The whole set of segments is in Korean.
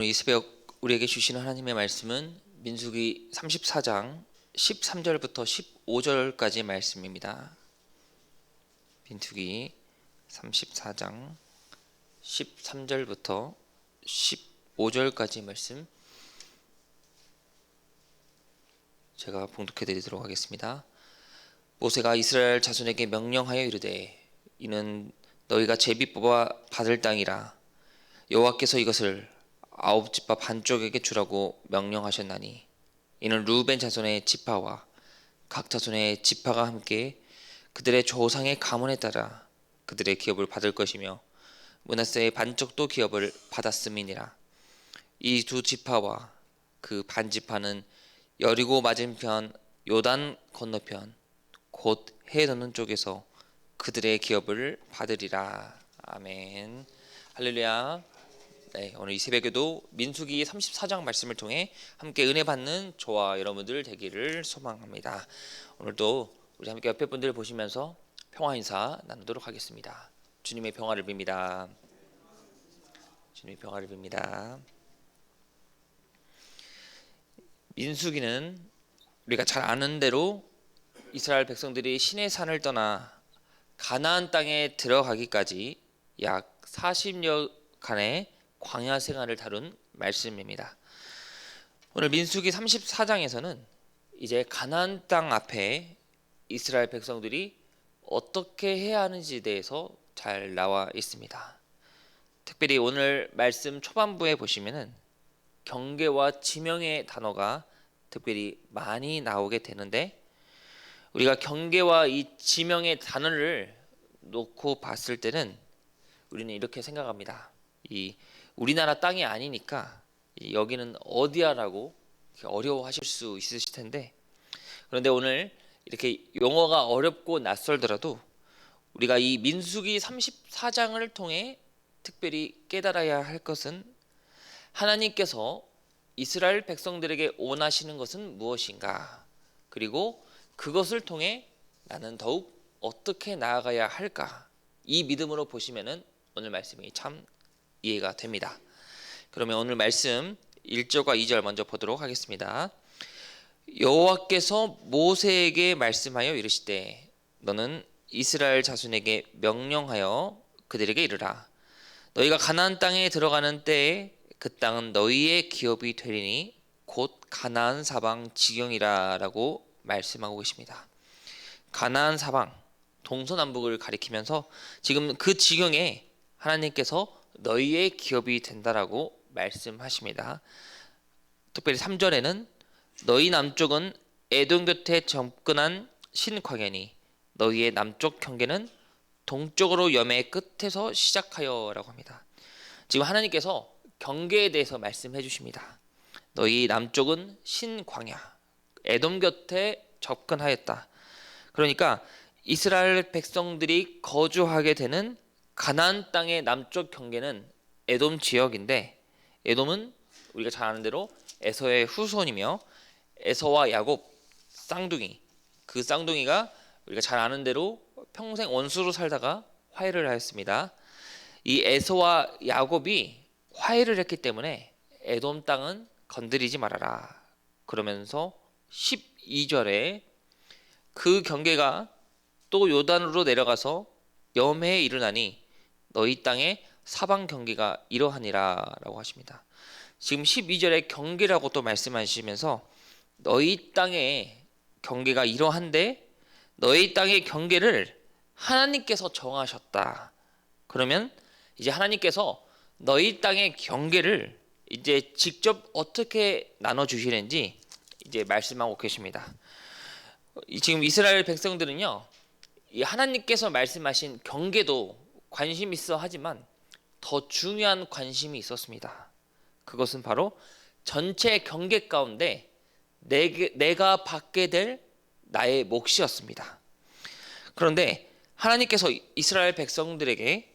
이 새벽 우리에게 주시는 하나님의 말씀은 민수기 34장 13절부터 15절까지 말씀입니다. 민수기 34장 13절부터 15절까지 말씀 제가 봉독해 드리도록 하겠습니다. 모세가 이스라엘 자손에게 명령하여 이르되 이는 너희가 제비 뽑아 받을 땅이라 여호와께서 이것을 아홉 지파 반쪽에게 주라고 명령하셨나니 이는 루벤 자손의 지파와 각 자손의 지파가 함께 그들의 조상의 가문에 따라 그들의 기업을 받을 것이며 므낫세의 반쪽도 기업을 받았음이니라. 이 두 지파와 그 반지파는 여리고 맞은편 요단 건너편 곧 해 넣는 쪽에서 그들의 기업을 받으리라. 아멘. 할렐루야. 네, 오늘 이 새벽에도 민수기 34장 말씀을 통해 함께 은혜 받는 저와 여러분들 되기를 소망합니다. 오늘도 우리 함께 옆에 분들 보시면서 평화 인사 나누도록 하겠습니다. 주님의 평화를 빕니다. 주님의 평화를 빕니다. 민수기는 우리가 잘 아는 대로 이스라엘 백성들이 시내 산을 떠나 가나안 땅에 들어가기까지 약 40여간의 광야 생활을 다룬 말씀입니다. 오늘 민수기 34장에서는 이제 가나안 땅 앞에 이스라엘 백성들이 어떻게 해야 하는지에 대해서 잘 나와 있습니다. 특별히 오늘 말씀 초반부에 보시면은 경계와 지명의 단어가 특별히 많이 나오게 되는데, 우리가 경계와 이 지명의 단어를 놓고 봤을 때는 우리는 이렇게 생각합니다. 이 우리나라 땅이 아니니까 여기는 어디야라고 어려워하실 수 있으실 텐데, 그런데 오늘 이렇게 용어가 어렵고 낯설더라도 우리가 이 민수기 34장을 통해 특별히 깨달아야 할 것은 하나님께서 이스라엘 백성들에게 원하시는 것은 무엇인가, 그리고 그것을 통해 나는 더욱 어떻게 나아가야 할까, 이 믿음으로 보시면은 오늘 말씀이 참 이해가 됩니다. 그러면 오늘 말씀 1절과 2절 먼저 보도록 하겠습니다. 여호와께서 모세에게 말씀하여 이르시되 너는 이스라엘 자손에게 명령하여 그들에게 이르라. 너희가 가나안 땅에 들어가는 때에 그 땅은 너희의 기업이 되리니 곧 가나안 사방 지경이라 라고 말씀하고 계십니다. 가나안 사방, 동서남북을 가리키면서 지금 그 지경에 하나님께서 너희의 기업이 된다라고 말씀하십니다. 특별히 3절에는 너희 남쪽은 에돔 곁에 접근한 신광야니 너희의 남쪽 경계는 동쪽으로 염의 끝에서 시작하여 라고 합니다. 지금 하나님께서 경계에 대해서 말씀해 주십니다. 너희 남쪽은 신광야, 에돔 곁에 접근하였다. 그러니까 이스라엘 백성들이 거주하게 되는 가나안 땅의 남쪽 경계는 에돔 지역인데, 에돔은 우리가 잘 아는 대로 에서의 후손이며 에서와 야곱 쌍둥이, 그 쌍둥이가 우리가 잘 아는 대로 평생 원수로 살다가 화해를 하였습니다. 이 에서와 야곱이 화해를 했기 때문에 에돔 땅은 건드리지 말아라. 그러면서 12절에 그 경계가 또 요단으로 내려가서 염해에 이르나니 너희 땅의 사방 경계가 이러하니라 라고 하십니다. 지금 12절에 경계라고 또 말씀하시면서 너희 땅의 경계가 이러한데 너희 땅의 경계를 하나님께서 정하셨다. 그러면 이제 하나님께서 너희 땅의 경계를 이제 직접 어떻게 나눠주시는지 이제 말씀하고 계십니다. 지금 이스라엘 백성들은요, 이 하나님께서 말씀하신 경계도 관심 있어 하지만 더 중요한 관심이 있었습니다. 그것은 바로 전체 경계 가운데 내가 받게 될 나의 몫이었습니다. 그런데 하나님께서 이스라엘 백성들에게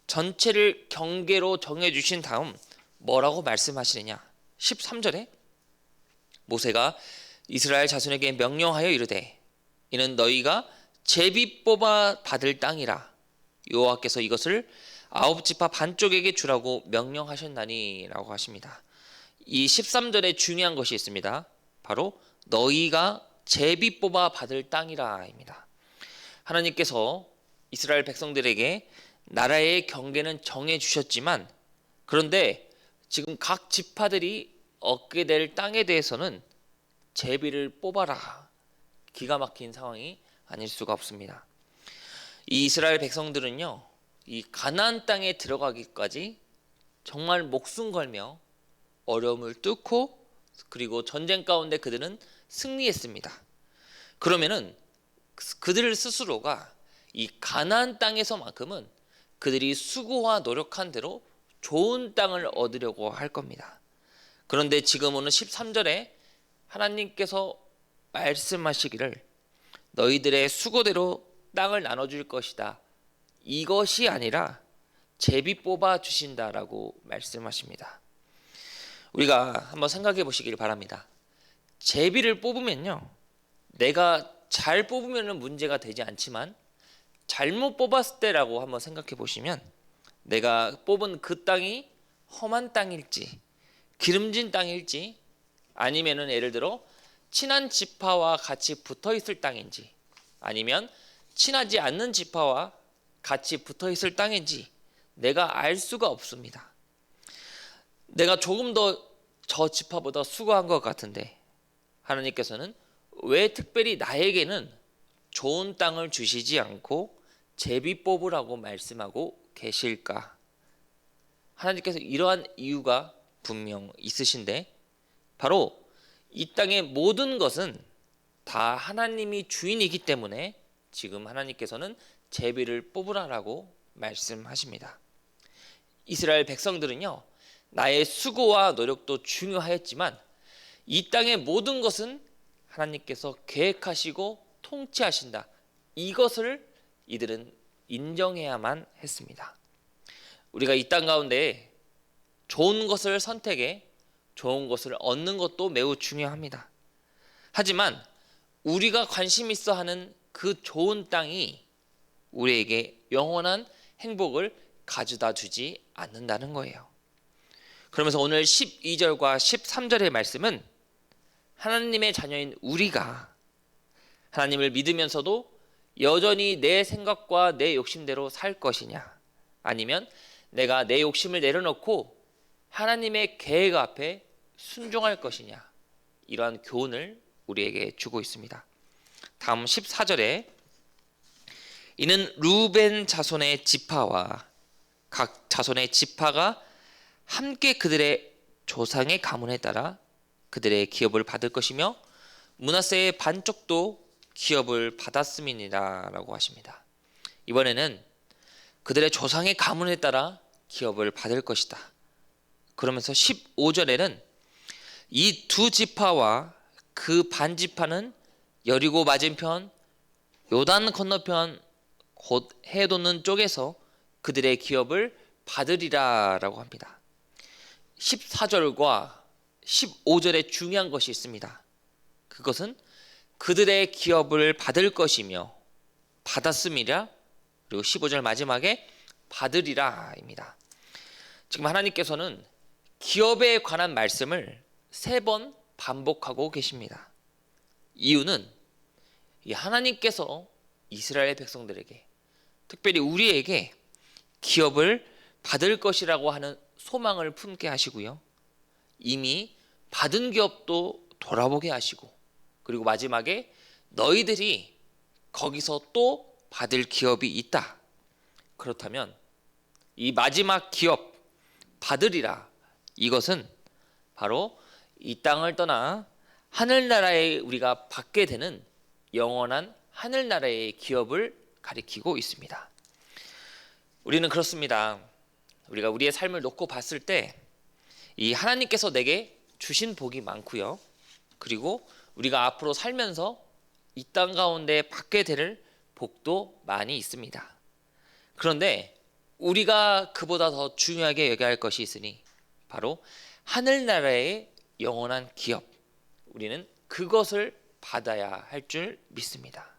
전체를 경계로 정해주신 다음 뭐라고 말씀하시느냐? 13절에 모세가 이스라엘 자손에게 명령하여 이르되 이는 너희가 제비 뽑아 받을 땅이라 여호와께서 이것을 아홉 지파 반쪽에게 주라고 명령하셨나니 라고 하십니다. 이 13절에 중요한 것이 있습니다. 바로 너희가 제비 뽑아 받을 땅이라입니다. 하나님께서 이스라엘 백성들에게 나라의 경계는 정해 주셨지만, 그런데 지금 각 지파들이 얻게 될 땅에 대해서는 제비를 뽑아라. 기가 막힌 상황이 아닐 수가 없습니다. 이 이스라엘 백성들은요, 이 가나안 땅에 들어가기까지 정말 목숨 걸며 어려움을 뚫고, 그리고 전쟁 가운데 그들은 승리했습니다. 그러면은 그들 스스로가 이 가나안 땅에서만큼은 그들이 수고와 노력한 대로 좋은 땅을 얻으려고 할 겁니다. 그런데 지금 오늘 13절에 하나님께서 말씀하시기를 너희들의 수고대로 땅을 나눠줄 것이다, 이것이 아니라 제비 뽑아 주신다라고 말씀하십니다. 우리가 한번 생각해 보시길 바랍니다. 제비를 뽑으면요, 내가 잘 뽑으면 문제가 되지 않지만 잘못 뽑았을 때라고 한번 생각해 보시면, 내가 뽑은 그 땅이 험한 땅일지 기름진 땅일지, 아니면은 예를 들어 친한 지파와 같이 붙어 있을 땅인지, 아니면 친하지 않는 지파와 같이 붙어 있을 땅인지 내가 알 수가 없습니다. 내가 조금 더 저 지파보다 수고한 것 같은데 하나님께서는 왜 특별히 나에게는 좋은 땅을 주시지 않고 제비 뽑으라고 말씀하고 계실까? 하나님께서 이러한 이유가 분명 있으신데, 바로 이 땅의 모든 것은 다 하나님이 주인이기 때문에 지금 하나님께서는 제비를 뽑으라라고 말씀하십니다. 이스라엘 백성들은요, 나의 수고와 노력도 중요하였지만 이 땅의 모든 것은 하나님께서 계획하시고 통치하신다, 이것을 이들은 인정해야만 했습니다. 우리가 이 땅 가운데 좋은 것을 선택해 좋은 것을 얻는 것도 매우 중요합니다. 하지만 우리가 관심 있어 하는 그 좋은 땅이 우리에게 영원한 행복을 가져다 주지 않는다는 거예요. 그러면서 오늘 12절과 13절의 말씀은 하나님의 자녀인 우리가 하나님을 믿으면서도 여전히 내 생각과 내 욕심대로 살 것이냐, 아니면 내가 내 욕심을 내려놓고 하나님의 계획 앞에 순종할 것이냐, 이러한 교훈을 우리에게 주고 있습니다. 다음 14절에 이는 루벤 자손의 지파와 각 자손의 지파가 함께 그들의 조상의 가문에 따라 그들의 기업을 받을 것이며 므낫세의 반쪽도 기업을 받았음이니라 라고 하십니다. 이번에는 그들의 조상의 가문에 따라 기업을 받을 것이다. 그러면서 15절에는 이 두 지파와 그 반지파는 여리고 맞은편 요단 건너편 곧 해 돋는 쪽에서 그들의 기업을 받으리라 라고 합니다. 14절과 15절에 중요한 것이 있습니다. 그것은 그들의 기업을 받을 것이며 받았음이라, 그리고 15절 마지막에 받으리라입니다. 지금 하나님께서는 기업에 관한 말씀을 3번 반복하고 계십니다. 이유는 이 하나님께서 이스라엘 백성들에게, 특별히 우리에게 기업을 받을 것이라고 하는 소망을 품게 하시고요, 이미 받은 기업도 돌아보게 하시고, 그리고 마지막에 너희들이 거기서 또 받을 기업이 있다. 그렇다면 이 마지막 기업 받으리라, 이것은 바로 이 땅을 떠나 하늘나라에 우리가 받게 되는 영원한 하늘나라의 기업을 가리키고 있습니다. 우리는 그렇습니다. 우리가 우리의 삶을 놓고 봤을 때 이 하나님께서 내게 주신 복이 많고요, 그리고 우리가 앞으로 살면서 이 땅 가운데 받게 될 복도 많이 있습니다. 그런데 우리가 그보다 더 중요하게 여겨야 할 것이 있으니 바로 하늘나라의 영원한 기업, 우리는 그것을 받아야 할 줄 믿습니다.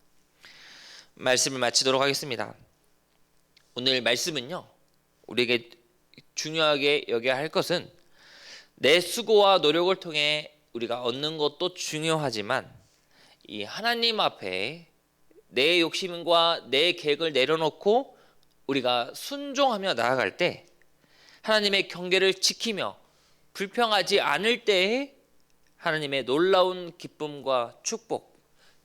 말씀을 마치도록 하겠습니다. 오늘 말씀은요, 우리에게 중요하게 여겨야 할 것은 내 수고와 노력을 통해 우리가 얻는 것도 중요하지만 이 하나님 앞에 내 욕심과 내 계획을 내려놓고 우리가 순종하며 나아갈 때 하나님의 경계를 지키며 불평하지 않을 때에 하나님의 놀라운 기쁨과 축복,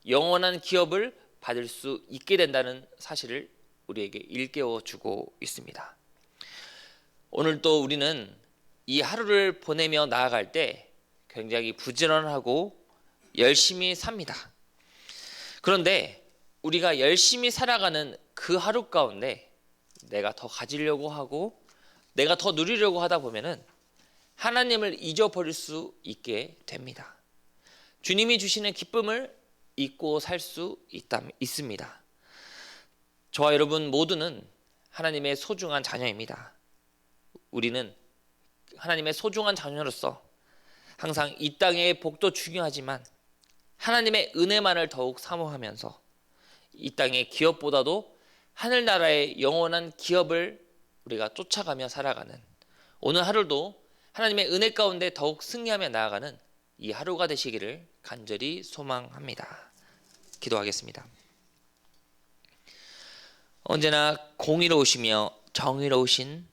영원한 기업을 받을 수 있게 된다는 사실을 우리에게 일깨워 주고 있습니다. 오늘도 우리는 이 하루를 보내며 나아갈 때 굉장히 부지런하고 열심히 삽니다. 그런데 우리가 열심히 살아가는 그 하루 가운데 내가 더 가지려고 하고 내가 더 누리려고 하다 보면은 하나님을 잊어버릴 수 있게 됩니다. 주님이 주시는 기쁨을 잊고 살 수 있습니다. 저와 여러분 모두는 하나님의 소중한 자녀입니다. 우리는 하나님의 소중한 자녀로서 항상 이 땅의 복도 중요하지만 하나님의 은혜만을 더욱 사모하면서 이 땅의 기업보다도 하늘나라의 영원한 기업을 우리가 쫓아가며 살아가는 오늘 하루도 하나님의 은혜 가운데 더욱 승리하며 나아가는 이 하루가 되시기를 간절히 소망합니다. 기도하겠습니다. 언제나 공의로우시며 정의로우신